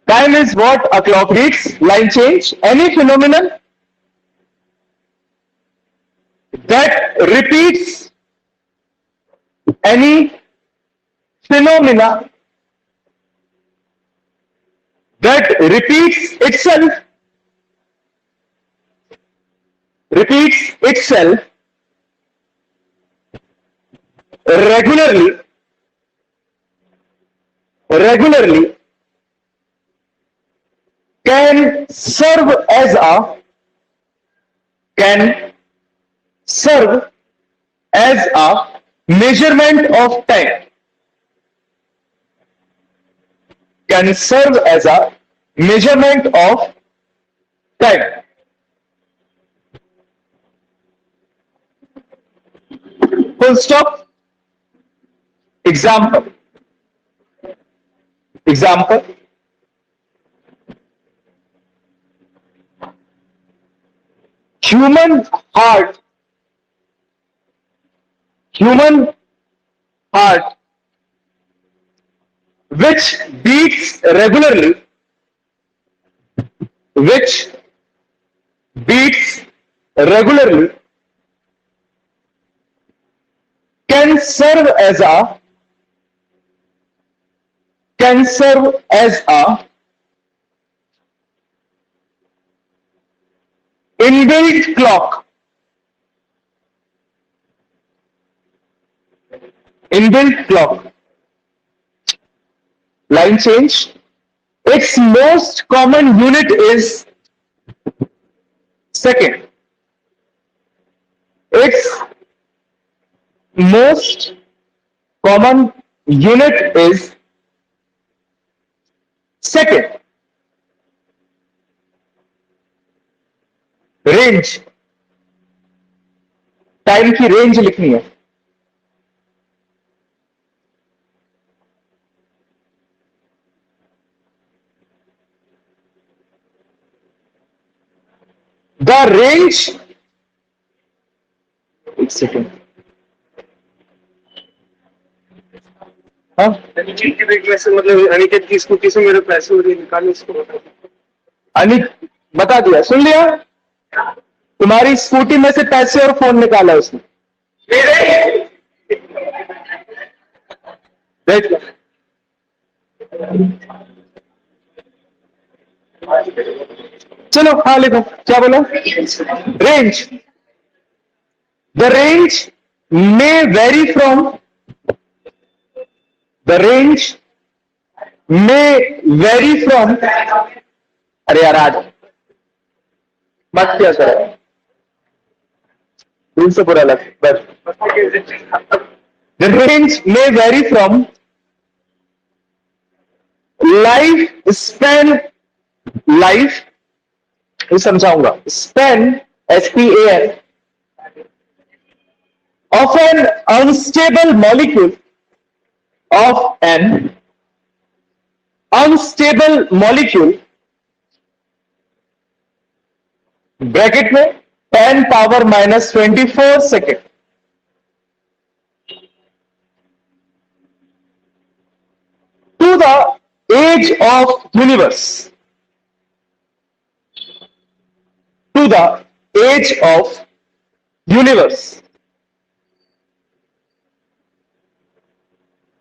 Time is what a clock reads. Line change. Any phenomenon that repeats, any phenomena that repeats itself regularly can serve as a measurement of time. Can serve as a measurement of time. Full stop. Example. Human heart which beats regularly can serve as a inbuilt clock. Line change. Its most common unit is second. Its most common unit is second. Range, time की range लिखनी है. The range, एक second, मतलब अनिकेत की scooty से मेरे पैसे निकाले, इसको बता दिया. सुन लिया? तुम्हारी स्कूटी में से पैसे और फोन निकाला उसने. देख लो. चलो हाँ लिखो. क्या बोला? Range. The range may vary from अरे यार आज मत क्या करें, दिल से बुरा लग. बस the range may vary from life span, समझाऊंगा. Span SPAN of an unstable molecule bracket में 10 power minus 24 second to the age of universe.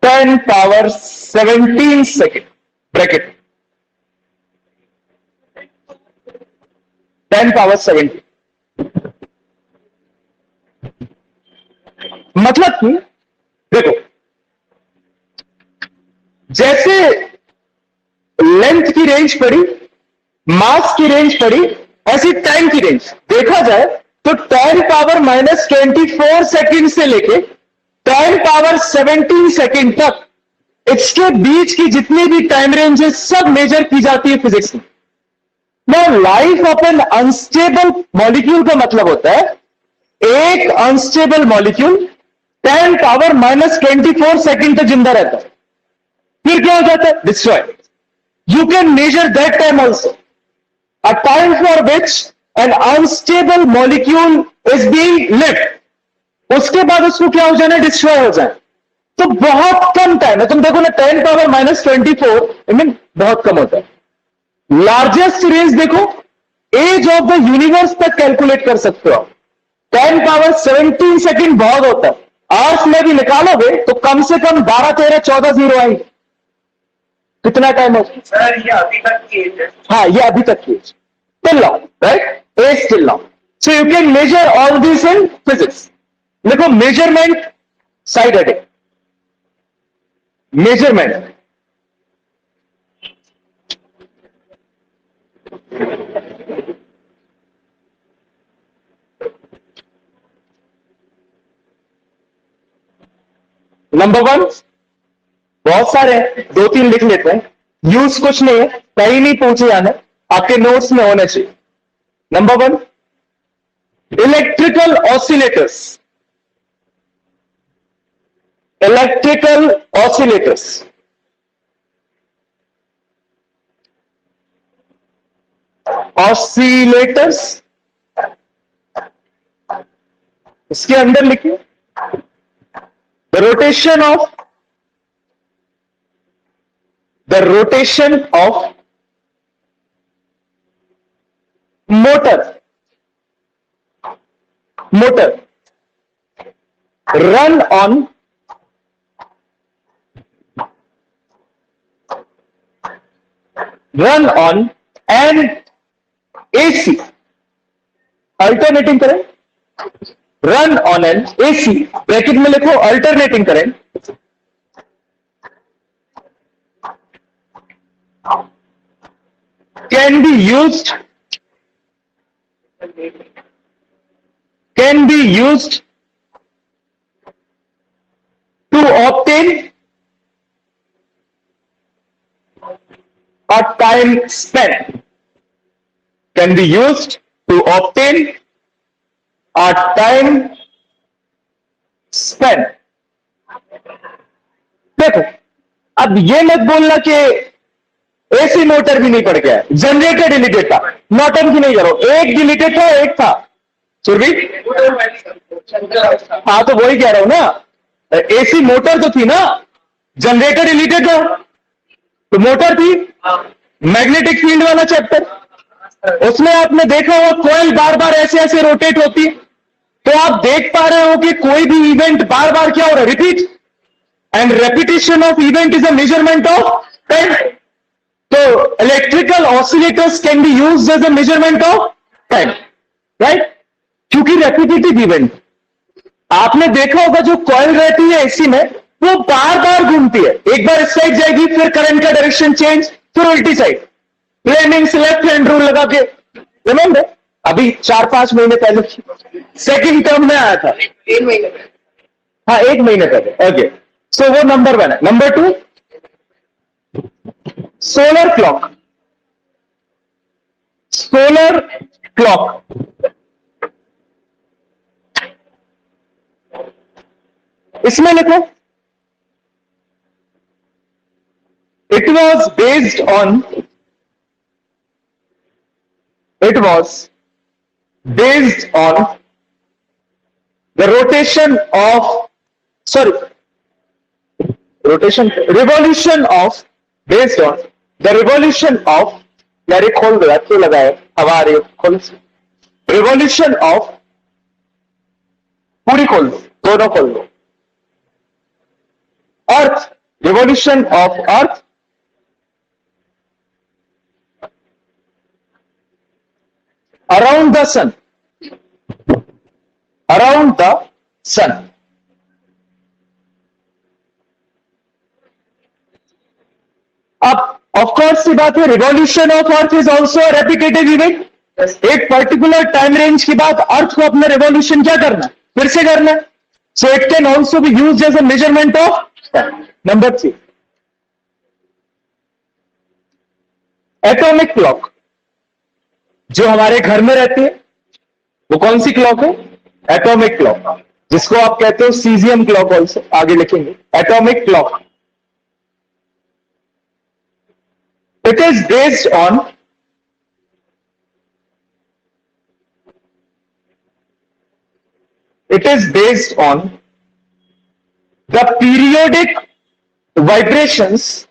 10 power 17 second bracket 10 power 17. मतलब कि देखो, जैसे लेंथ की रेंज पड़ी, मास की रेंज पड़ी, ऐसी टाइम की रेंज देखा जाए तो 10 पावर माइनस 24 सेकेंड से लेके 10 पावर 17 सेकेंड तक इसके बीच की जितनी भी टाइम रेंज है सब मेजर की जाती है फिजिक्स में. Now life of N unstable molecule का मतलब होता है एक unstable molecule 10 power minus 24 second तक जिंदा रहता है. फिर क्या हो जाता है? Destroy. You can major that time also, a time for which N unstable molecule is being lived. उसके बाद उसको क्या हो जाना है? डिस्ट्रॉय हो जाए. तो बहुत कम टाइम है. तुम देखो ना 10 पावर माइनस 24 बहुत कम होता है. लार्जेस्ट रेंज देखो, एज ऑफ द यूनिवर्स तक कैलकुलेट कर सकते हो आप। 10 पावर 17 सेकेंड बहुत होता है, अर्थ में भी निकालोगे तो कम से कम 12 13 14 जीरो आएंगे। कितना टाइम हो सर ये अभी तक की एज है। हाँ, ये अभी तक की age till now, right, age till now. So you can measure all this in physics. देखो measurement side heading, measurement number one, बहुत सारे हैं, दो तीन लिख लेते हैं। यूज कुछ नहीं है, कहीं नहीं पूछे जाना, आपके नोट्स में होने चाहिए। Number one, electrical oscillators. Electrical oscillators, oscillators इसके अंदर लिखिए the rotation of motor run on an AC, alternating current, run on an AC, bracket में लिखो alternating current, can be used to obtain a time span, can be used to obtain a time span। देखो, अब ये मत बोलना कि AC motor भी नहीं पड़ गया है, जनरेटर डिलीटेड था, नौटंकी नहीं करो, एक डिलीटेड था एक था, फिर भी हाँ तो वही कह रहा हूं ना, एसी मोटर तो थी ना, जनरेटर डिलीटेड था तो मोटर थी। मैग्नेटिक फील्ड वाला चैप्टर, उसमें आपने देखा होगा कॉइल बार बार ऐसे ऐसे रोटेट होती है, तो आप देख पा रहे हो कि कोई भी इवेंट बार बार क्या हो रहा है, repeat, and repetition of event is a measurement of time. तो electrical oscillators can be used as a measurement of time, right, क्योंकि रेपिटेटिव इवेंट, आपने देखा होगा जो कॉइल रहती है एसी में वो बार बार घूमती है, एक बार इस साइड जाएगी फिर करंट का डायरेक्शन चेंज, फिर उल्टी side, Fleming's left hand rule लगा के, रिमेंबर अभी 4-5 महीने पहले सेकंड टर्म में आया था, 3 महीने में। हाँ 1 महीने पहले। ओके, सो वो नंबर 1 है। Number 2, solar clock. Solar clock, इसमें लिखो it was based on the revolution of यार खोल दो, क्यों लगाए, हवा आ रही है, खोल, रिवॉल्यूशन ऑफ, पूरी खोल दो, दोनों खोल दो, earth, revolution of earth around the sun, अब ऑफकोर्स सी बात है, revolution of earth is also repetitive event, एक पर्टिकुलर टाइम रेंज के बाद अर्थ को अपना रिवॉल्यूशन क्या करना है, फिर से करना है, so it can also be used as a measurement of. Number 3, atomic clock, जो हमारे घर में रहती है वो कौन सी क्लॉक है, एटॉमिक क्लॉक, जिसको आप कहते हो सीजियम क्लॉक, ऑल्सो आगे लिखेंगे, atomic clock. It is based on the periodic vibrations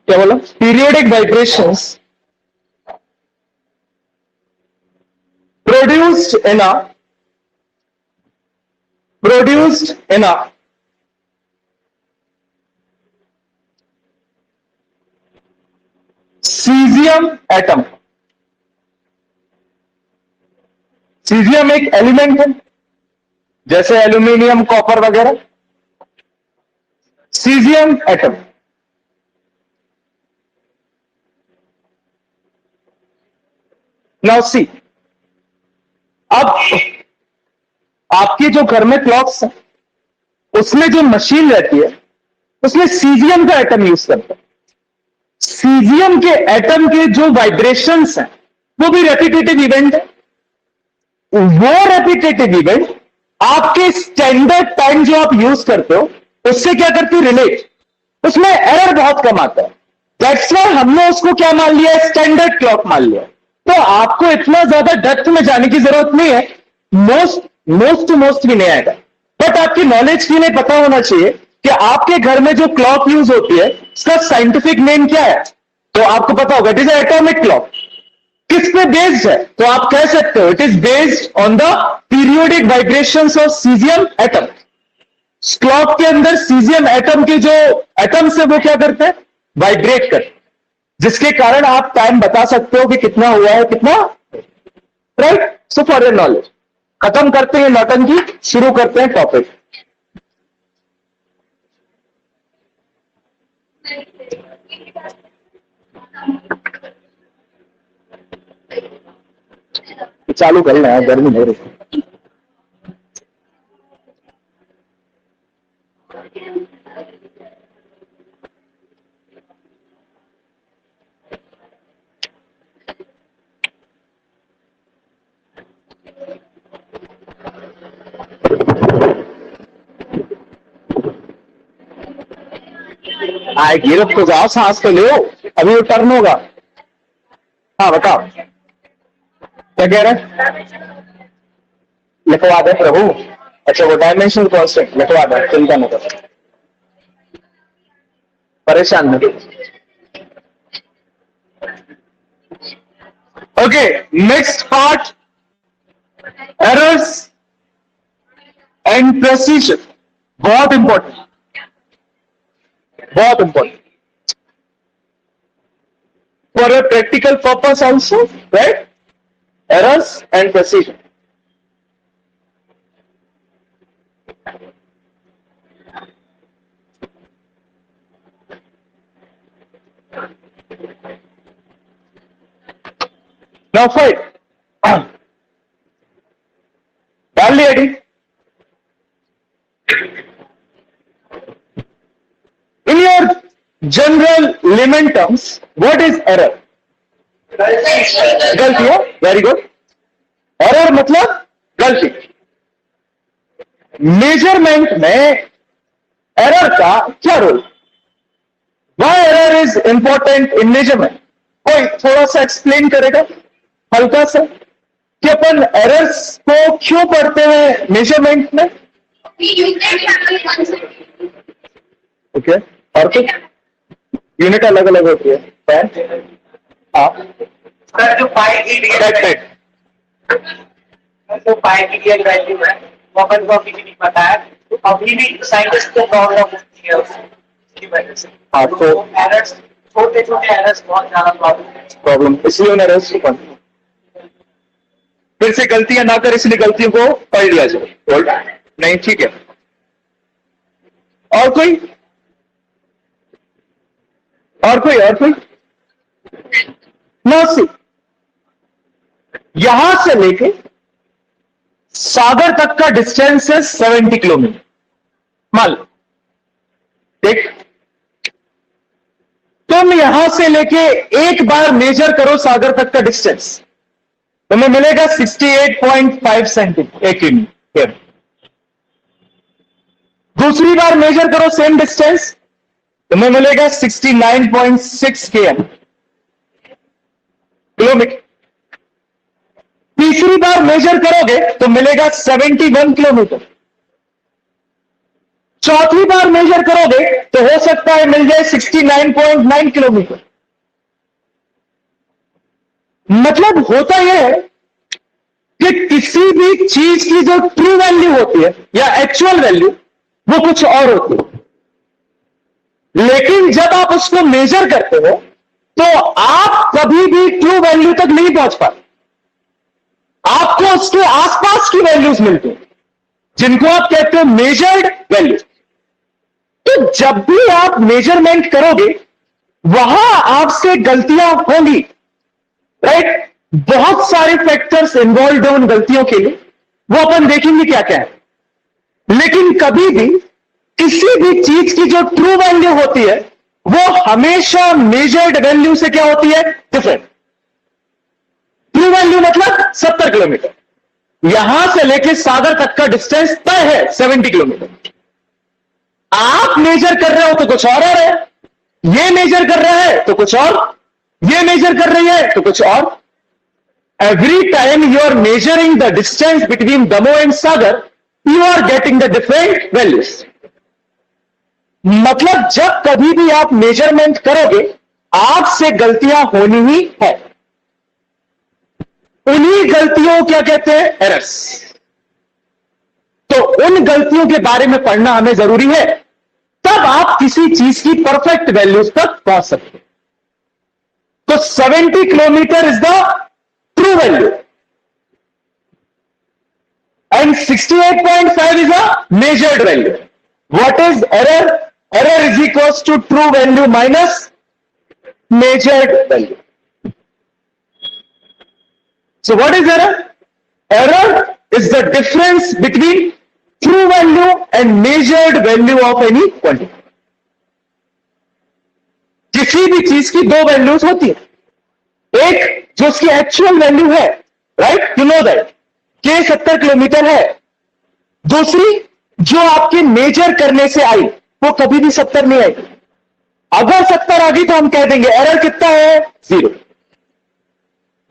क्या बोला? Periodic vibrations produced in a cesium atom. Caesium एक एलिमेंट है जैसे एल्यूमिनियम, कॉपर वगैरह. Caesium atom. नाउ सी, अब आपके जो घर में क्लॉक्स है उसमें जो मशीन रहती है उसमें सीजियम का एटम यूज करते हैं. सीजियम के एटम के जो वाइब्रेशंस हैं वो भी रेपिटेटिव इवेंट है. वो रेपिटेटिव इवेंट आपके स्टैंडर्ड टाइम जो आप यूज करते हो उससे क्या करती है? रिलेट. उसमें एरर बहुत कम आता है. दैट्स व्हाई हमने उसको क्या मान लिया? स्टैंडर्ड क्लॉक मान लिया. तो आपको इतना ज्यादा डेप्थ में जाने की जरूरत नहीं है. मोस्ट भी नहीं आएगा. बट आपकी नॉलेज के लिए पता होना चाहिए कि आपके घर में जो क्लॉक यूज होती है उसका साइंटिफिक नेम क्या है. तो आपको पता होगा, इट इज एटॉमिक क्लॉक. किस पे बेस्ड है? तो आप कह सकते हो it is based on the periodic vibrations of caesium atom. Clock के अंदर सीजियम एटम के जो एटम्स है वो क्या करते हैं? वाइब्रेट करते हैं, जिसके कारण आप टाइम बता सकते हो कि कितना हुआ है, कितना. Right. So for your knowledge, खत्म करते हैं नौटंकी, शुरू करते हैं टॉपिक. चालू कर लेना, गर्मी हो रही. आए गिरफ्त को जाओ, सांस तो लो, अभी वो टर्न होगा. हाँ बताओ क्या कह रहे हैं? लिखवा दे प्रभु. अच्छा, वो डायमेंशनल कांस्टेंट लिखवा दे, चिंता न करो, परेशान नहीं. Okay, next part, errors and precision. बहुत इंपॉर्टेंट, बहुत important for a practical purpose also. Right. Errors and precision. Now fight. डाल लिया D. In your general layman terms, what is error? गलती है. Very good. एरर मतलब गलती. Measurement में error का क्या role? Why error is important in measurement? कोई थोड़ा सा एक्सप्लेन करेगा हल्का सा कि अपन एरर्स को क्यों पढ़ते हैं मेजरमेंट में? ओके. और कुछ यूनिट अलग अलग होती है. सर जो पाई की रियल वैल्यू है वो अपन को अभी भी नहीं पता है. तो अभी भी साइंटिस्ट को प्रॉब्लम होती है उसकी वजह से. हाँ, तो एरर्स, छोटे छोटे एरर्स बहुत ज्यादा प्रॉब्लम, इसलिए उन एरर्स को पढ़, फिर से गलतियां ना कर, इसलिए गलतियों को पढ़ लिया जाए. नहीं, ठीक है. और कोई सी, यहां से लेके सागर तक का डिस्टेंस है 70 किलोमीटर. मान लो, ठीक. तुम यहां से लेके एक बार मेजर करो सागर तक का डिस्टेंस, तुम्हें मिलेगा 68.5 सेंटीमीटर. दूसरी बार मेजर करो सेम डिस्टेंस, तुम्हें मिलेगा 69.6 किलोमीटर. तीसरी बार मेजर करोगे तो मिलेगा 71 किलोमीटर. चौथी बार मेजर करोगे तो हो सकता है मिल जाए 69.9 किलोमीटर। मतलब होता यह है कि किसी भी चीज की जो ट्रू वैल्यू होती है या एक्चुअल वैल्यू वो कुछ और होती है, लेकिन जब आप उसको मेजर करते हो तो आप कभी भी ट्रू वैल्यू तक नहीं पहुंच पाते, आपको उसके आसपास की वैल्यूज मिलती हैं जिनको आप कहते हो मेजर्ड वैल्यू। तो जब भी आप मेजरमेंट करोगे वहां आपसे गलतियां होंगी, राइट। बहुत सारे फैक्टर्स इन्वॉल्व हैं उन गलतियों के लिए, वो अपन देखेंगे क्या क्या है। लेकिन कभी भी किसी भी चीज की जो ट्रू वैल्यू होती है वो हमेशा मेजर्ड वैल्यू से क्या होती है, डिफरेंट। ट्रू वैल्यू मतलब 70 किलोमीटर, यहां से लेकर सागर तक का डिस्टेंस तय है 70 किलोमीटर। आप मेजर कर रहे हो तो कुछ और है, ये मेजर कर रहा है तो कुछ और, ये मेजर कर रही है तो कुछ और। Every time you are measuring the distance between Damoh and Sagar, you are getting the different values. मतलब जब कभी भी आप मेजरमेंट करोगे आपसे गलतियां होनी ही है। उन्हीं गलतियों क्या कहते हैं, एरर्स। तो उन गलतियों के बारे में पढ़ना हमें जरूरी है, तब आप किसी चीज की परफेक्ट वैल्यूज तक पहुंच सकते हैं। तो 70 kilometre is the true value and 68.5 is a measured value. What is error? Error is equals to true value minus measured value. So what is error? Error is the difference between true value and measured value of any quantity. किसी भी चीज की दो values होती है, एक जो उसकी एक्चुअल वैल्यू है, राइट, यू नो दैट के 70 किलोमीटर है। दूसरी जो आपके मेजर करने से आई वो कभी भी 70 नहीं आई। अगर 70 आ गई तो हम कह देंगे एरर कितना है, 0।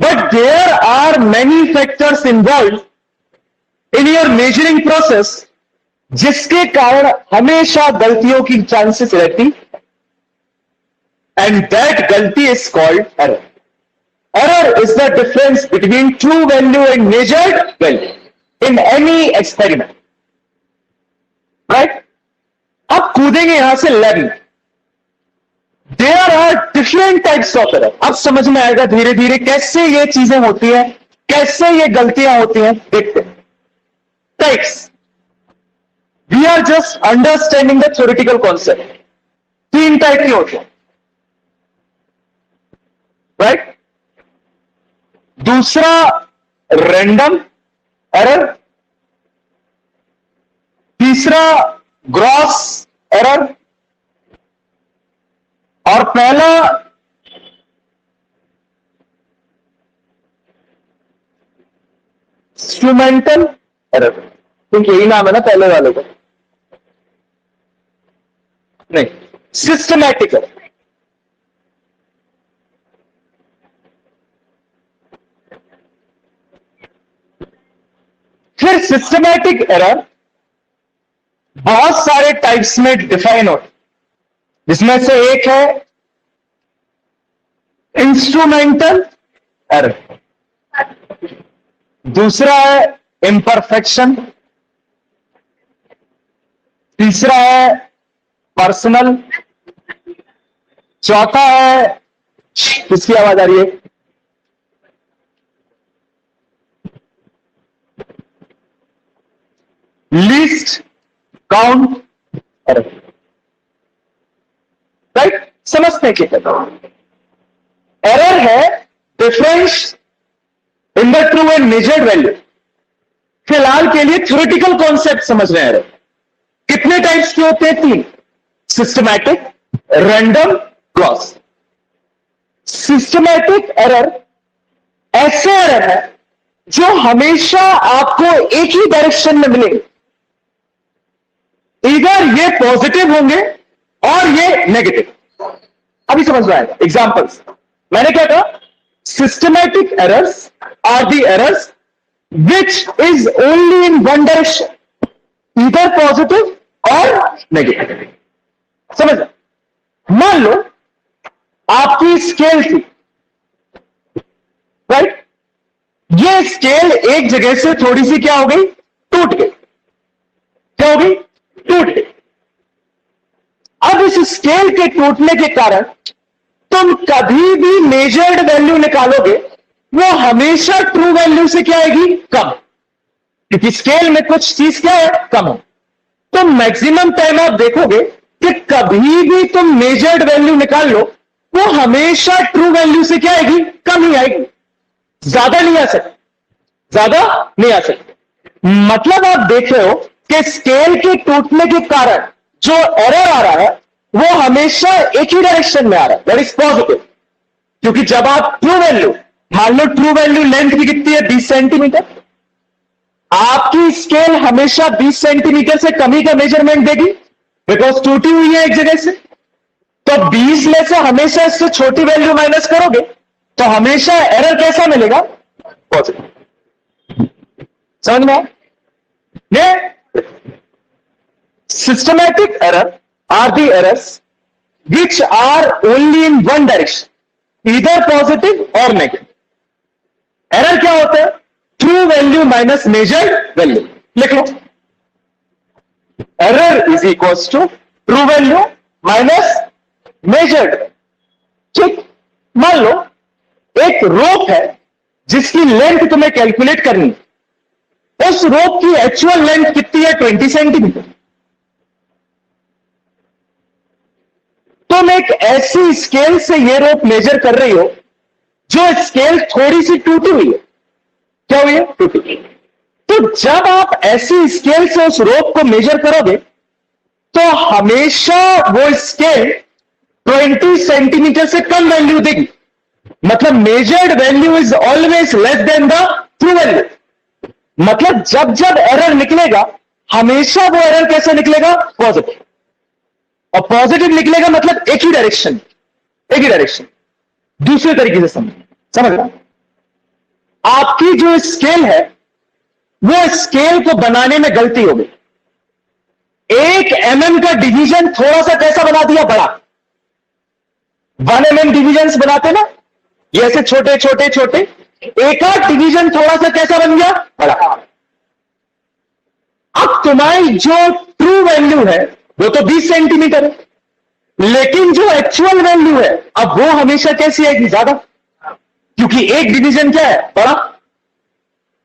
But there are many factors involve in your measuring process जिसके कारण हमेशा गलतियों की चांसेस रहती, एंड दैट गलती is called error. Error is the difference between true value and measured value in any experiment, right? अब कूदेंगे यहां से लैब में। There are different types of error. अब समझ में आएगा धीरे धीरे कैसे ये चीजें होती हैं, कैसे ये गलतियां होती हैं, देखते हैं। Types. We are just understanding the theoretical concept. 3 type की होती है, right? दूसरा रैंडम एरर, तीसरा ग्रॉस एरर, और पहला इंस्ट्रूमेंटल एरर। क्योंकि यही नाम है ना पहले वाले का, नहीं, सिस्टमैटिक एरर। फिर सिस्टमैटिक एरर बहुत सारे टाइप्स में डिफाइन होते, जिसमें से एक है इंस्ट्रूमेंटल एरर, दूसरा है इम्परफेक्शन, तीसरा है पर्सनल, चौथा है, किसकी आवाज आ रही है, लीस्ट काउंट एरर, राइट। समझते हैं क्या एरर है, difference in the true and measured value. फिलहाल के लिए थ्योरेटिकल कॉन्सेप्ट समझ रहे हैं। एरर कितने टाइप्स के होते हैं, 3, systematic, random, gross. Systematic error ऐसे एरर है जो हमेशा आपको एक ही डायरेक्शन में मिलेंगे, इधर ये पॉजिटिव होंगे और ये नेगेटिव। अभी समझ में आएगा एग्जांपल्स। मैंने क्या कहा, systematic errors are the errors which is only in one direction, इधर पॉजिटिव और नेगेटिव। समझ? मान लो आपकी स्केल थी, राइट? ये स्केल एक जगह से थोड़ी सी क्या हो गई, टूट गई। क्या हो गई? टूट गई। अब इस स्केल के टूटने के कारण तुम कभी भी मेजर्ड वैल्यू निकालोगे, वो हमेशा ट्रू वैल्यू से क्या आएगी, कम, क्योंकि स्केल में कुछ चीज क्या है, कम हो। तो मैक्सिमम टाइम आप देखोगे कि कभी भी तुम मेजर्ड वैल्यू निकाल लो, वो हमेशा ट्रू वैल्यू से क्या आएगी, कम ही आएगी, ज्यादा नहीं आ सकती, ज्यादा नहीं आ सकती। मतलब आप देख रहे हो कि स्केल के टूटने के कारण जो एरर आ रहा है वो हमेशा एक ही डायरेक्शन में आ रहा है, दैट इज पॉजिटिव। क्योंकि जब आप ट्रू वैल्यू, मान लो ट्रू वैल्यू लेंथ की कितनी है, 20 सेंटीमीटर, आपकी स्केल हमेशा 20 सेंटीमीटर से कमी का मेजरमेंट देगी, बिकॉज टूटी हुई है एक जगह से। तो 20 में से हमेशा इससे छोटी वैल्यू माइनस करोगे तो हमेशा एरर कैसा मिलेगा, पॉजिटिव। समझ में? Systematic error are the errors which are only in one direction, either positive और नेगेटिव। एरर क्या होता है, true value minus measured value. लिख लो, error is equals to true value minus measured. ठीक, मान लो एक रोप है जिसकी लेंथ तुम्हें कैलकुलेट करनी है, उस रोप की एक्चुअल लेंथ कितनी है, 20 सेंटीमीटर। तुम एक ऐसी स्केल से ये रोप मेजर कर रही हो जो स्केल थोड़ी सी टूटी हुई है। क्या हुई है, टूटी हुई। तो जब आप ऐसी स्केल से उस रोप को मेजर करोगे तो हमेशा वो स्केल 20 सेंटीमीटर से कम वैल्यू देगी। मतलब measured value is always less than the true value. मतलब जब जब एरर निकलेगा हमेशा वो एरर कैसे निकलेगा, पॉजिटिव। और पॉजिटिव निकलेगा मतलब एक ही डायरेक्शन, एक ही डायरेक्शन। दूसरे तरीके से समझ रहा, आपकी जो स्केल है वो स्केल को बनाने में गलती हो गई। 1 mm का डिवीजन थोड़ा सा कैसा बना दिया, बड़ा। 1 mm डिवीजन बनाते ना, ये ऐसे छोटे छोटे छोटे, एक आध डिवीजन थोड़ा सा कैसा बन गया, बड़ा। अब तुम्हारी जो ट्रू वैल्यू है वो तो 20 सेंटीमीटर है, लेकिन जो एक्चुअल वैल्यू है अब वो हमेशा कैसी आएगी, ज्यादा, क्योंकि एक डिवीजन क्या है, बड़ा।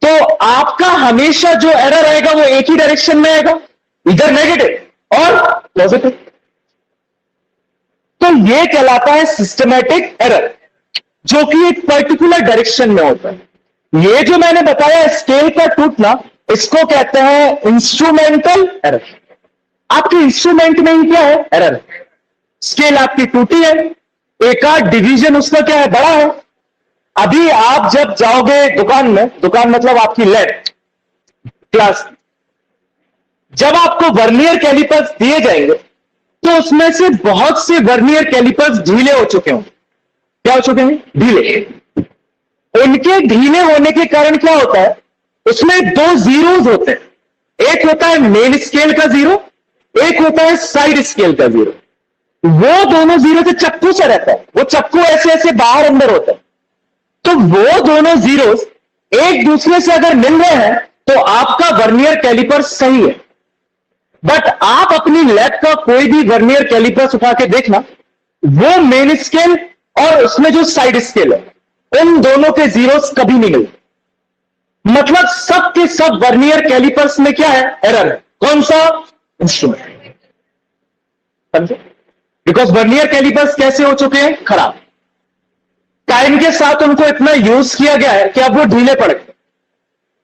तो आपका हमेशा जो एरर आएगा वो एक ही डायरेक्शन में आएगा, इधर नेगेटिव और पॉजिटिव। तो ये कहलाता है सिस्टमैटिक एरर, जो कि एक पर्टिकुलर डायरेक्शन में होता है। ये जो मैंने बताया स्केल का टूटना, इसको कहते हैं इंस्ट्रूमेंटल एरर। आपके इंस्ट्रूमेंट में ही क्या है, एरर। स्केल आपकी टूटी है, एक आध डिवीजन उसका क्या है, बड़ा है। अभी आप जब जाओगे दुकान में, दुकान मतलब आपकी लैब क्लास, जब आपको वर्नियर कैलिपर्स दिए जाएंगे तो उसमें से बहुत से वर्नियर कैलिपर्स ढीले हो चुके होंगे। क्या हो चुके हैं, ढीले। उनके ढीले होने के कारण क्या होता है, उसमें 2 जीरोज होते हैं। एक होता है मेन स्केल का जीरो, एक होता है साइड स्केल का जीरो। वो दोनों जीरो से चक्कू से रहता है, वो चक्कू ऐसे ऐसे बाहर अंदर होता है। तो वो दोनों जीरोस एक दूसरे से अगर मिल रहे हैं तो आपका वर्नियर कैलिपर सही है। बट आप अपनी लैब का कोई भी वर्नियर कैलिपर्स उठा के देखना, वो मेन स्केल और उसमें जो साइड स्केल है, उन दोनों के जीरोस कभी नहीं मिलते। मतलब सब के सब वर्नियर कैलिपर्स में क्या है, एरर है। कौन सा, इंस्ट्रूमेंट। समझे? बिकॉज वर्नियर कैलिपर्स कैसे हो चुके हैं, खराब। टाइम के साथ उनको इतना यूज किया गया है कि अब वो ढीले पड़ गए।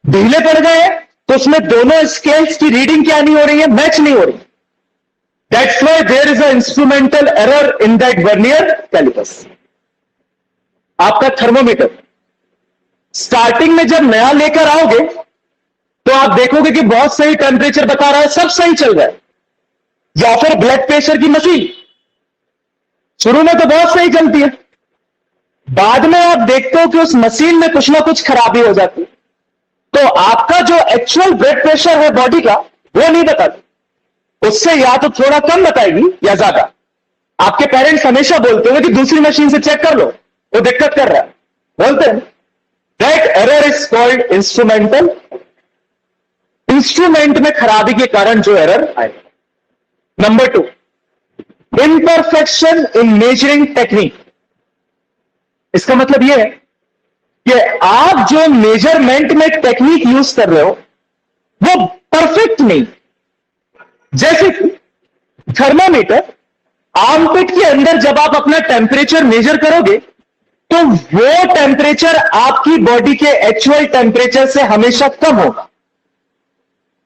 ढीले पड़ गए तो उसमें दोनों स्केल्स की रीडिंग क्या नहीं हो रही है, मैच नहीं हो रही। That's why there is a instrumental error in that vernier callipers. आपका थर्मोमीटर स्टार्टिंग में जब नया लेकर आओगे तो आप देखोगे कि बहुत सही टेम्परेचर बता रहा है, सब सही चल रहा है। या फिर ब्लड प्रेशर की मशीन शुरू में तो बहुत सही चलती है, बाद में आप देखते हो कि उस मशीन में कुछ ना कुछ खराबी हो जाती है। तो आपका जो एक्चुअल ब्लड प्रेशर है बॉडी का, वो नहीं बताती, उससे या तो थोड़ा कम बताएगी या ज्यादा। आपके पेरेंट्स हमेशा बोलते होंगे कि दूसरी मशीन से चेक कर लो, वो दिक्कत कर रहा है, बोलते हैं। That error is called instrumental. Instrument में खराबी के कारण जो एरर आए। Number 2, imperfection in measuring technique. इसका मतलब यह है कि आप जो मेजरमेंट में टेक्निक यूज कर रहे हो वो परफेक्ट नहीं। जैसे कि थर्मामीटर, आर्मपिट के अंदर जब आप अपना टेम्परेचर मेजर करोगे तो वो टेम्परेचर आपकी बॉडी के एक्चुअल टेम्परेचर से हमेशा कम होगा।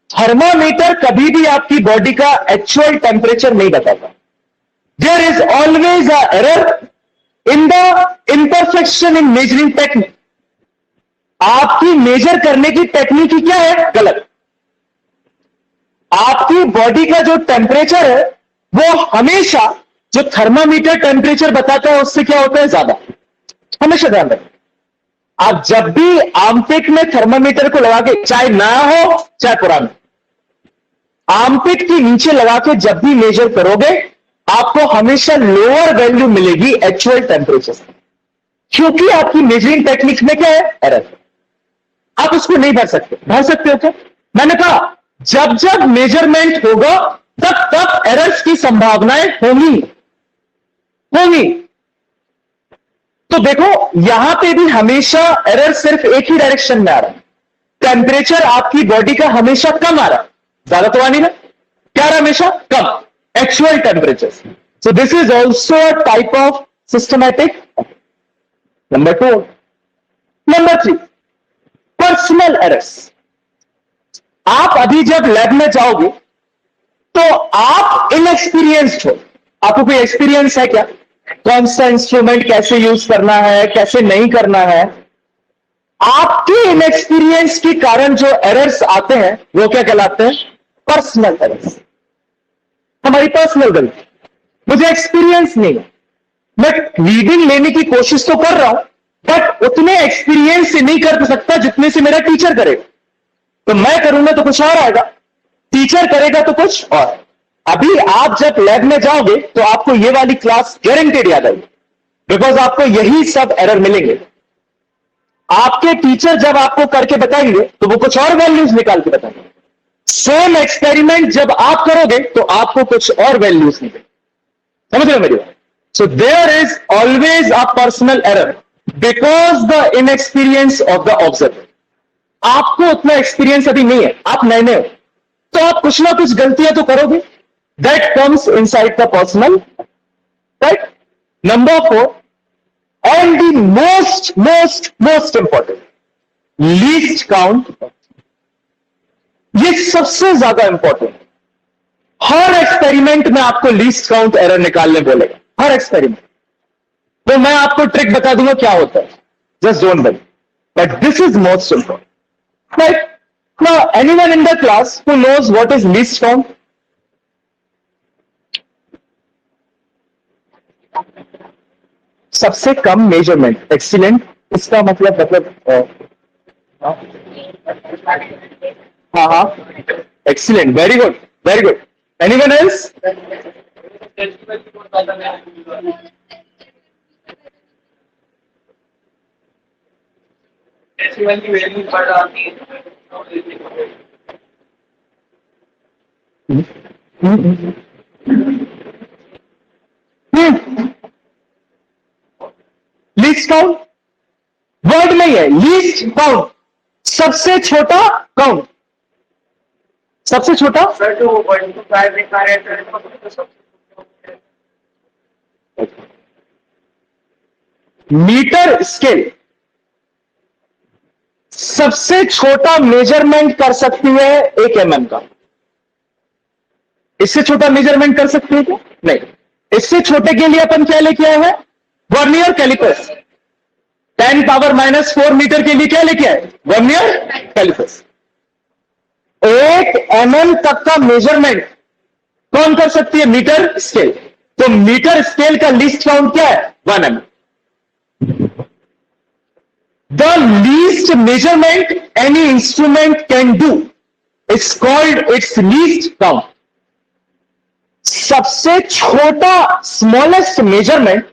थर्मामीटर कभी भी आपकी बॉडी का एक्चुअल टेम्परेचर नहीं बताता। There is always a error in the imperfection in measuring technique. आपकी मेजर करने की टेक्निक ही क्या है? गलत। आपकी बॉडी का जो टेम्परेचर है वो हमेशा जो थर्मामीटर टेम्परेचर बताता है उससे क्या होता है? ज्यादा। हमेशा ध्यान रखें। आप जब भी आर्मपिट में थर्मामीटर को लगा के, चाहे नया हो चाहे पुराना, आर्मपिट के नीचे लगा के जब भी मेजर करोगे आपको हमेशा लोअर वैल्यू मिलेगी एक्चुअल टेम्परेचर से, क्योंकि आपकी मेजरिंग टेक्निक में क्या है? एरर। आप उसको नहीं भर सकते। भर सकते हो क्या? मैंने कहा जब जब मेजरमेंट होगा तब तब एरर्स की संभावनाएं होंगी। तो देखो यहां पे भी हमेशा एरर सिर्फ एक ही डायरेक्शन में आ रहा है। टेम्परेचर आपकी बॉडी का हमेशा कम आ रहा है, ज्यादा तो आ नहीं ना। क्या आ रहा है? हमेशा कम actual temperature. So this is also a type of systematic. Number 2। Number 3, personal errors. आप अभी जब लैब में जाओगे तो आप इनएक्सपीरियंस्ड हो। आपको कोई एक्सपीरियंस है क्या? कौन सा इंस्ट्रूमेंट कैसे यूज करना है, कैसे नहीं करना है? आपके इनएक्सपीरियंस के कारण जो एरर्स आते हैं वो क्या कहलाते हैं? Personal errors. हमारी पर्सनल गलती। मुझे एक्सपीरियंस नहीं है, मैं रीडिंग लेने की कोशिश तो कर रहा हूं बट उतने एक्सपीरियंस से नहीं कर सकता जितने से मेरा टीचर करेगा। तो मैं करूंगा तो कुछ और आएगा, टीचर करेगा तो कुछ और। अभी आप जब लैब में जाओगे तो आपको ये वाली क्लास गारंटेड याद आएगी, बिकॉज आपको यही सब एरर मिलेंगे। आपके टीचर जब आपको करके बताएंगे तो वो कुछ और वैल्यूज निकाल के बताएंगे। सेम एक्सपेरिमेंट जब आप करोगे तो आपको कुछ और वैल्यूज मिलेंगे। समझ रहे हो मेरी बात? So there is always a personal error because the inexperience of the observer. आपको उतना एक्सपीरियंस अभी नहीं है, आप नए नए हो, तो आप कुछ ना कुछ गलतियां तो करोगे। That comes inside the personal, right? Number 4, and the most important, least count. ये सबसे ज्यादा इंपॉर्टेंट। हर एक्सपेरिमेंट में आपको लीस्ट काउंट एरर निकालने बोलेगा, हर एक्सपेरिमेंट। तो मैं आपको ट्रिक बता दूंगा क्या होता है, just don't worry, but this is most important. Right? Now, anyone in the class who knows what is least count? सबसे कम मेजरमेंट। एक्सीलेंट। इसका मतलब हाँ, excellent, very good, very good. Anyone else? Decimal की वैल्यू बढ़ जाती है। Least count word नहीं है, लीस्ट काउंट, सबसे छोटा काउंट, सबसे छोटा। सर जो 1 to 5 दिखा रहे हैं मीटर स्केल सबसे छोटा मेजरमेंट कर सकती है 1 mm का। इससे छोटा मेजरमेंट कर सकती है क्या? नहीं। इससे छोटे के लिए अपन क्या लेके आए हैं? Vernier callipers. 10⁻⁻4 मीटर के लिए क्या लेके आए? Vernier callipers. 1 mm तक का मेजरमेंट कौन कर सकती है? Metre scale. तो मीटर स्केल का लीस्ट काउंट क्या है? 1 mm। The least measurement any instrument can do is called its least count. सबसे छोटा स्मॉलेस्ट मेजरमेंट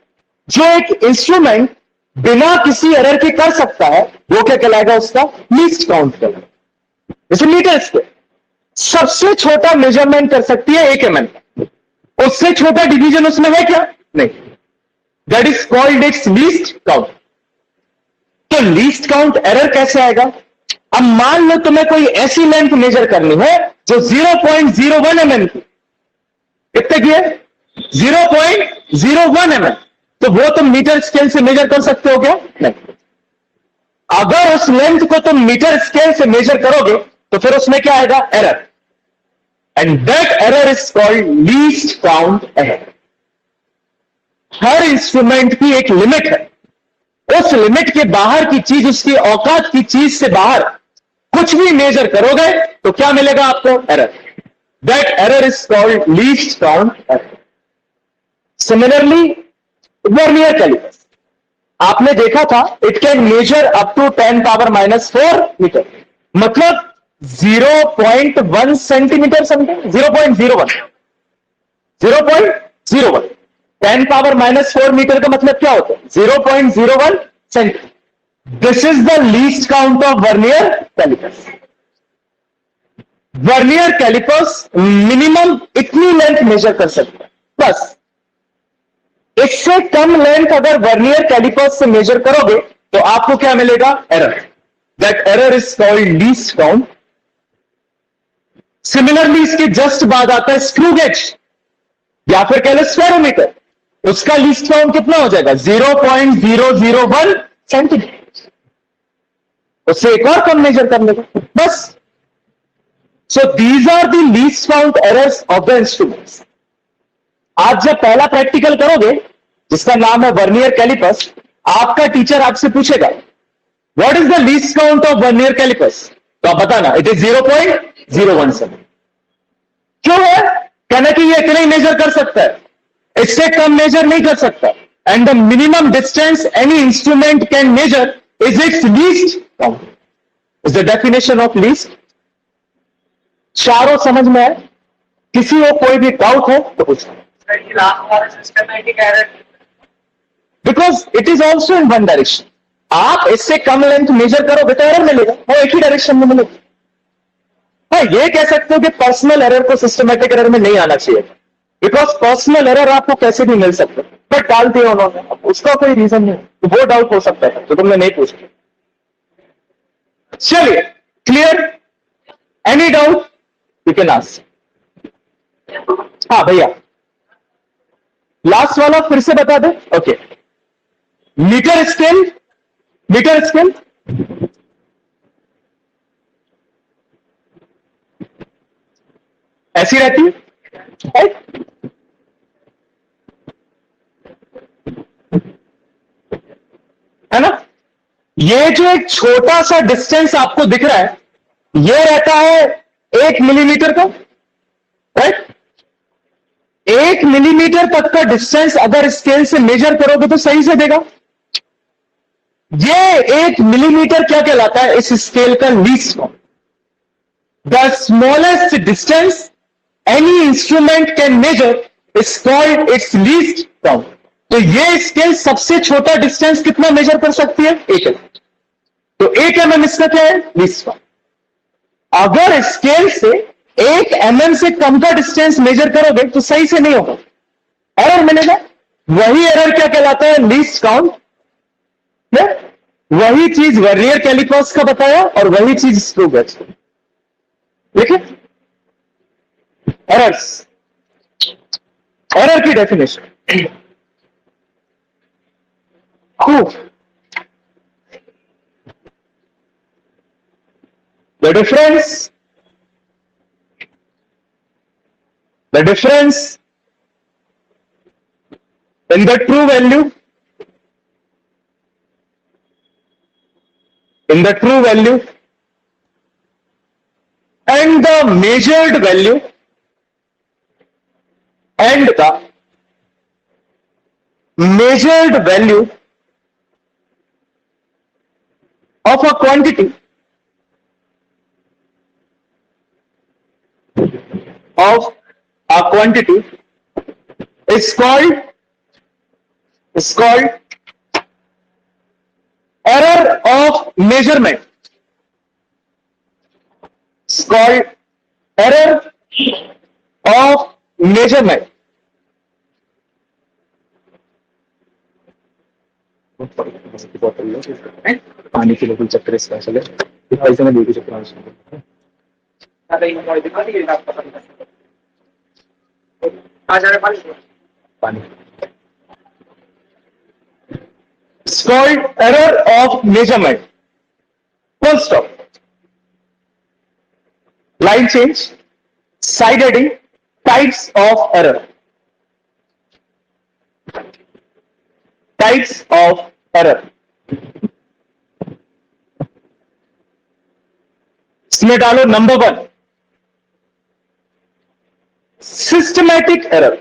जो एक इंस्ट्रूमेंट बिना किसी एरर के कर सकता है वो क्या कहलाएगा? उसका लीस्ट काउंट कहलाएगा। जैसे मीटर स्केल सबसे छोटा मेजरमेंट कर सकती है 1 mm, उससे छोटा डिवीजन उसमें है क्या? नहीं। That is called its least count. तो लीस्ट काउंट एरर कैसे आएगा? अब मान लो तुम्हें कोई ऐसी लेंथ मेजर करनी है जो 0.01 mm की, कितने की है? 0.01 mm, तो वो तुम मीटर स्केल से मेजर कर सकते हो क्या? नहीं। अगर उस लेंथ को तुम मीटर स्केल से मेजर करोगे तो फिर उसमें क्या आएगा? Error. And that error is called least count error. Her instrument की एक लिमिट है, उस लिमिट के बाहर की चीज, उसकी औकात की चीज से बाहर कुछ भी मेजर करोगे तो क्या मिलेगा आपको? Error. That error is called least count error. Similarly vernier callipers आपने देखा था, it can measure up to 10⁻⁻4 metre, मतलब 0.1 सेंटीमीटर समथिंग, 0.01 10⁻⁻4 मीटर का मतलब क्या होता है? 0.01 centimetre. This is the least count of vernier callipers. Vernier callipers minimum इतनी लेंथ मेजर कर सकते हैं, बस इससे कम लेंथ अगर वर्नियर कैलिपर्स से मेजर करोगे तो आपको क्या मिलेगा? Error. That error is called least count. Similarly इसके जस्ट बाद आता है स्क्रू गेज या फिर कह लो स्फेरोमीटर, उसका लीस्ट काउंट कितना हो जाएगा? 0.001 सेंटीमीटर। उससे एक और कम मेजर कर लेगा, बस। So these are the least count errors of the instruments. आज जब पहला प्रैक्टिकल करोगे जिसका नाम है वर्नियर कैलिपर्स, आपका टीचर आपसे पूछेगा what is the least count of vernier callipers, तो आप बताना इट इज 0.017। क्यों है? कहना कि ये इतना ही मेजर कर सकता है, इससे कम मेजर नहीं कर सकता। And the minimum distance any instrument can measure is it's least count, is the definition of least. चारों समझ में आए? किसी को कोई भी डाउट हो तो पूछो। Because it is also in one direction. आप इससे कम लेंथ मेजर करोगे तो एरर मिलेगा, वो एक ही डायरेक्शन में मिलेगा। हाँ, ये कह सकते हो कि पर्सनल एरर को सिस्टमेटिक एरर में नहीं आना चाहिए, बिकॉज पर्सनल एरर आपको कैसे भी मिल सकते, बट डाल दिया उन्होंने, उसका कोई रीजन नहीं, तो वो डाउट हो सकता है तो तुमने नहीं पूछा। चलिए, clear? Any doubt you can ask. हाँ भैया, लास्ट वाला फिर से बता दे। Okay, metre scale, metre scale ऐसी रहती है, है ना? ये जो एक छोटा सा डिस्टेंस आपको दिख रहा है, ये रहता है 1 मिलीमीटर का, राइट? 1 मिलीमीटर तक का डिस्टेंस अगर स्केल से मेजर करोगे तो सही से देगा। ये 1 मिलीमीटर क्या कहलाता है? इस स्केल का least count. The smallest distance any instrument can measure is called its least count. तो ये स्केल सबसे छोटा डिस्टेंस कितना मेजर कर सकती है? 1 mm। तो 1 mm इसका क्या है? Least count. अगर स्केल से 1 mm से कम का डिस्टेंस मेजर करोगे तो सही से नहीं होगा, एरर मिलेगा। वही एरर क्या कहलाता है? Least count. वही चीज वर्नियर कैलिपर्स का बताया और वही चीज स्क्रू गेज। देखिए, एरर्स, एरर की डेफिनेशन। खूब the difference in the true value, in the true value and the measured value and the measured value of a quantity of a quantity is called error of measurement. It's called error of measurement. पानी की लोग चक्कर इसका चले पैसे में देखी चक्कर पानी It's called error of measurement. Full stop. Line change, side heading, types of error. Types of error. इसमें डालो number 1 systematic error.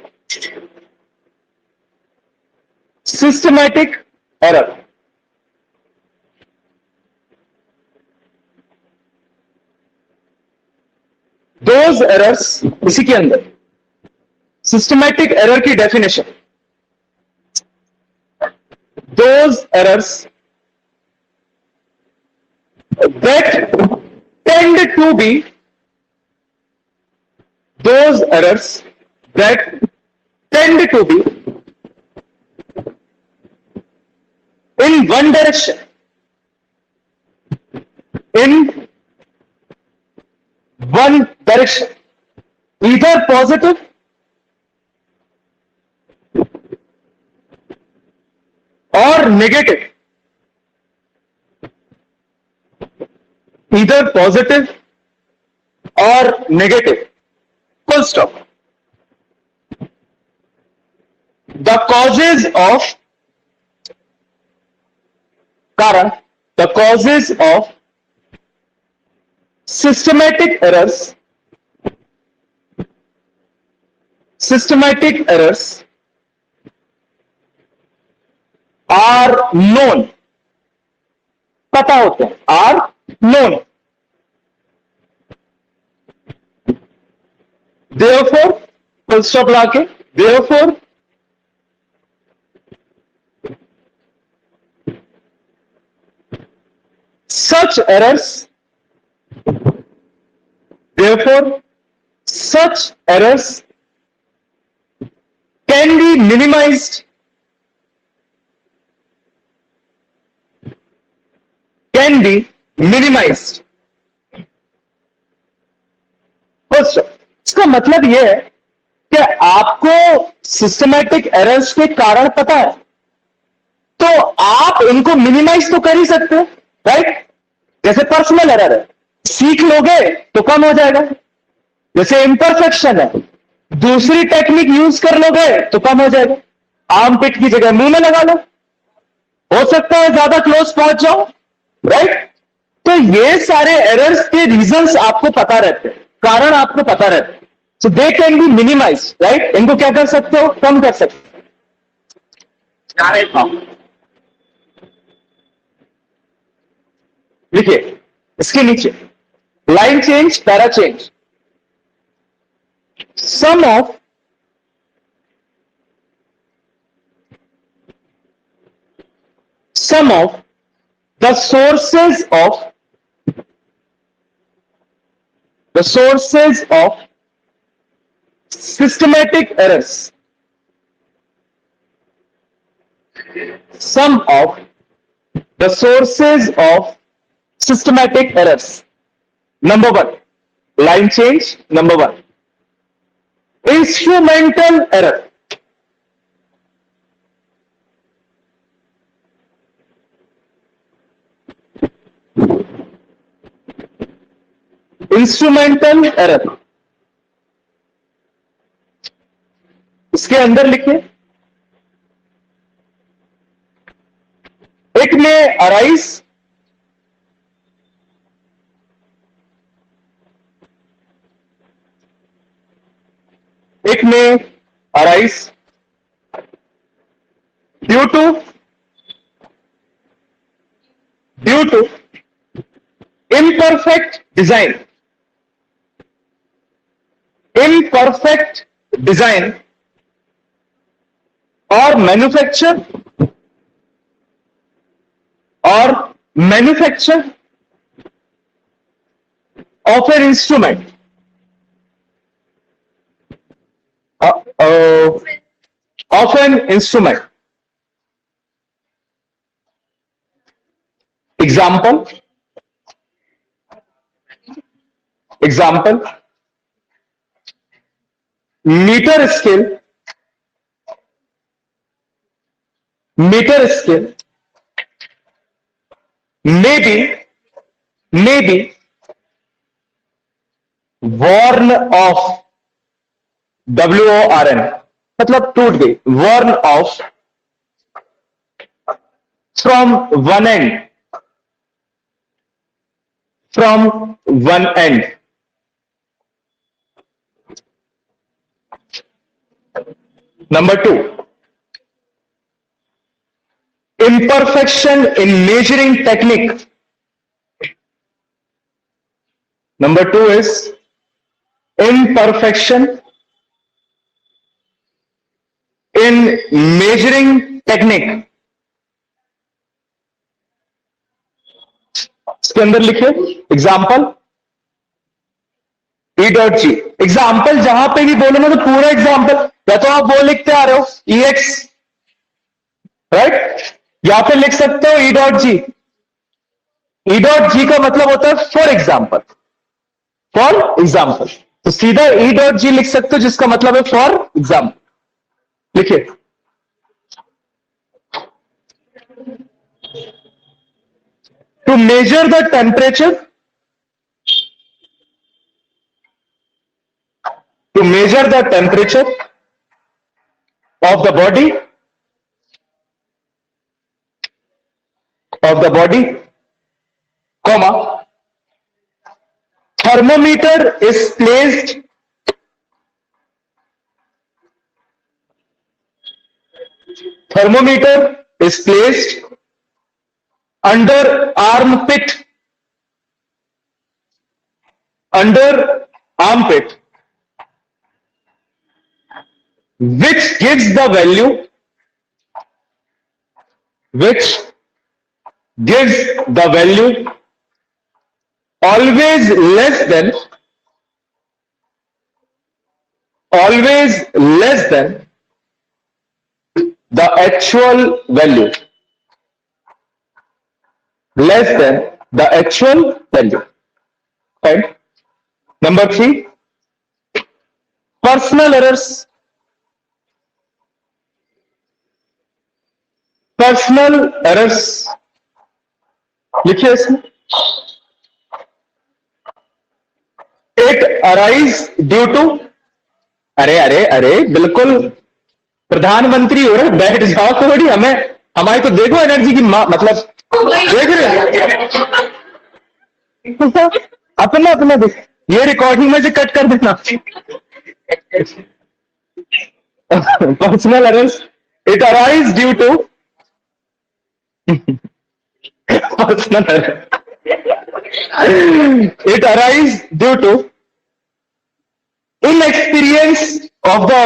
Systematic error. Those errors इसी के अंदर सिस्टमैटिक एरर की definition. Those errors that tend to be those errors that tend to be in one direction, either positive or negative, either positive or negative. Full stop. The causes of karan, the causes of systematic errors are known. पता होते हैं. are known. Therefore, full stop लाके, therefore such errors can be minimized first. इसका मतलब यह है कि आपको सिस्टमैटिक एरर्स के कारण पता है तो आप इनको मिनिमाइज तो कर ही सकते हो, राइट. जैसे पर्सनल एरर है, सीख लोगे तो कम हो जाएगा. जैसे इम्परफेक्शन है, दूसरी टेक्निक यूज कर लोगे तो कम हो जाएगा. आर्म पिट की जगह मुंह में लगा लो, हो सकता है ज्यादा क्लोज पहुंच जाओ, राइट. तो ये सारे एरर्स के रीजंस आपको पता रहते हैं, कारण आपको पता रहते हैं. So they can be minimise, right. इनको क्या कर सकते हो, कम कर सकते हो. लिखिए इसके नीचे line change, para change. Some of the sources of systematic errors. Some of the sources of systematic errors. Number 1, line change. Number 1, instrumental error. Instrumental error. इसके अंदर लिखिए, एक में अराइज, एक में arise due to imperfect design और manufacture of an instrument of an instrument. Example, meter scale may be worn off, WORN, मतलब टूट गई, worn off from one end. Number 2, imperfection in measuring technique. Number 2 is imperfection in measuring technique. इसके अंदर लिखे example E.G. Example जहां पे भी बोलो ना तो पूरा एग्जाम्पल, या तो आप वो लिखते आ रहे हो EX, राइट, या फिर लिख सकते हो E.G. E.G. का मतलब होता है फॉर एग्जाम्पल, तो सीधा E.G. लिख सकते हो जिसका मतलब है फॉर एग्जाम्पल. लिखिए, to measure the temperature of the body comma, thermometer is placed under armpit, which gives the value always less than the actual value. Right? Number 3, personal errors. लिखिए इसमें, it arise due to, अरे बिल्कुल प्रधानमंत्री हो रहे, बैठ जाओ थोड़ी, हमारी तो देखो एनर्जी की मतलब देख रहे अपना देख, ये रिकॉर्डिंग में से कट कर देना. Personal errors, it arise due to inexperience of the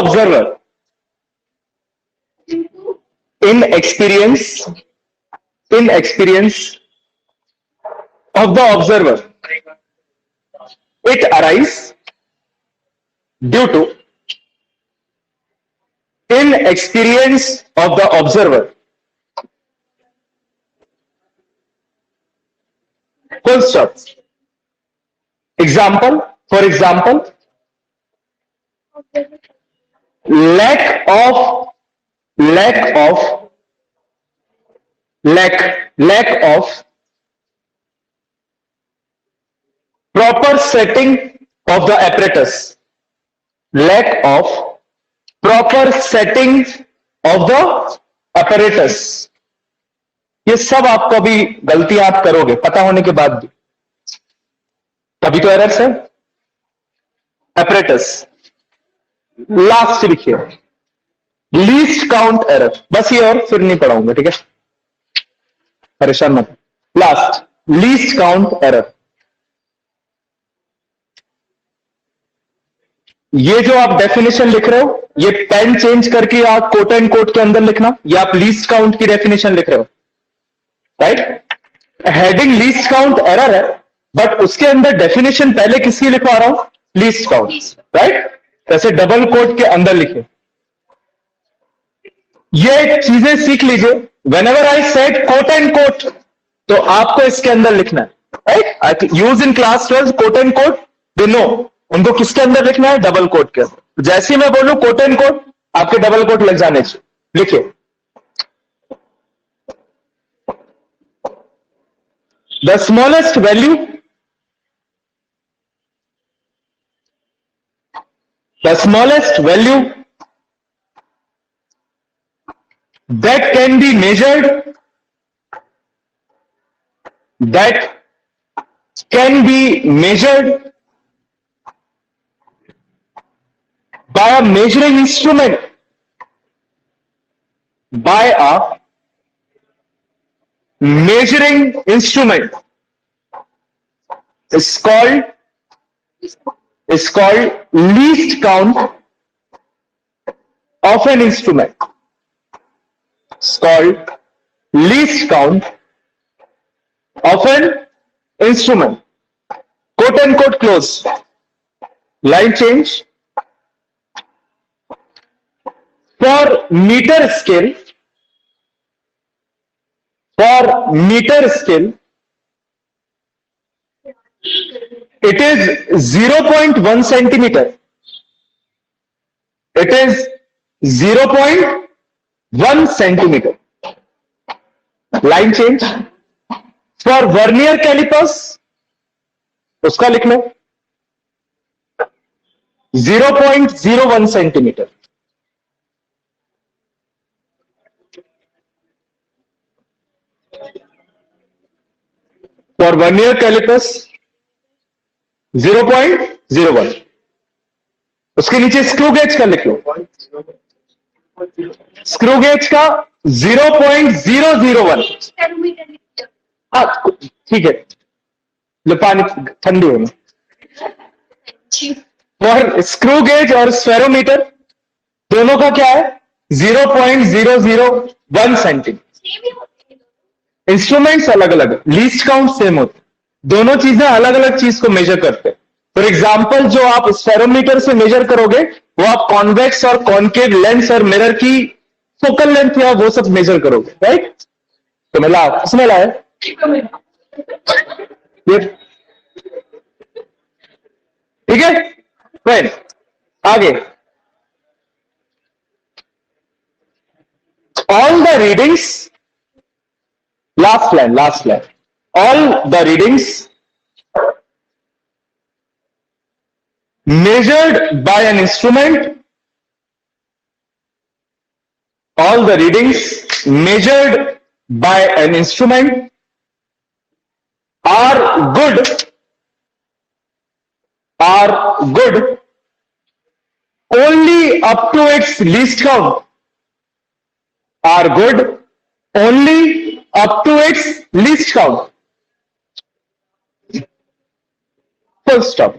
observer. It arise due to inexperience of the observer. Full stop. For example, lack of proper setting of the apparatus. ये सब आपको अभी गलतियां आप करोगे पता होने के बाद भी, तभी तो एरर्स है. apparatus. लास्ट लिखिए, लीस्ट काउंट एरर. बस ये, और फिर नहीं पढ़ाऊंगा, ठीक है, परेशान मत. Last, least count error. ये जो आप डेफिनेशन लिख रहे हो ये पेन चेंज करके आप कोट एंड कोट के अंदर लिखना, ये आप लीस्ट काउंट की डेफिनेशन लिख रहे हो, right? Heading least count error है, बट उसके अंदर डेफिनेशन पहले किसकी लिखवा रहा हूं? Least count, right? जैसे डबल कोट के अंदर लिखे। ये चीजें सीख लीजिए। Whenever I said quote and quote, तो आपको इसके अंदर लिखना है, right? Use in class 12 quote and quote, they know उनको किसके अंदर लिखना है? डबल कोट के अंदर। जैसे ही मैं बोलूं कोट एंड कोट, आपके डबल कोट लग जाने चाहिए। लिखिए, the smallest value, the smallest value that can be measured, that can be measured by a measuring instrument, by a measuring instrument is called least count of an instrument. It's called least count of an instrument. Quote and quote close. Line change. For meter scale, it is 0.1 centimeter. It is 0.1 centimeter. Line change. For vernier calipers, उसका लिख लो 0.01 centimeter. For vernier calipers 0.01. उसके नीचे screw gauge का लिख लो, screw gauge का 0.001। हाँ ठीक है, लो पानी ठंडी होना। और स्क्रू गेज और स्फेरोमीटर दोनों का क्या है? 0.001 सेंटीमीटर। इंस्ट्रूमेंट्स अलग अलग, लीस्ट काउंट सेम होते, दोनों चीजें अलग अलग चीज को मेजर करते हैं। फॉर एग्जाम्पल, जो आप स्फेरोमीटर से मेजर करोगे वो आप कॉन्वेक्स और कॉन्केव लेंस और मिरर की फोकल लेंथ या वो सब मेजर करोगे, राइट? तो मिला, किसने लाया ये? ठीक है फ्रेंड, आगे। All the readings, last line, all the readings measured by an instrument, all the readings measured by an instrument are good only up to its least count, are good only up to its least count. Full stop.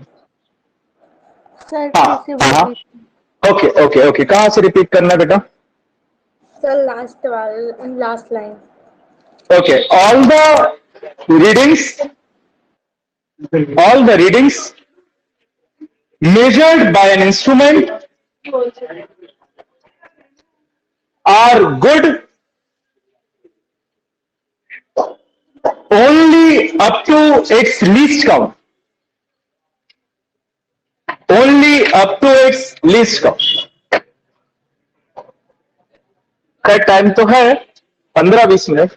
Sir हाँ, okay, कहां से repeat करना बेटा? Sir last line. Okay, all the readings measured by an instrument are good only up to its least count. Only up to its least count. का time तो है 15-20 minute.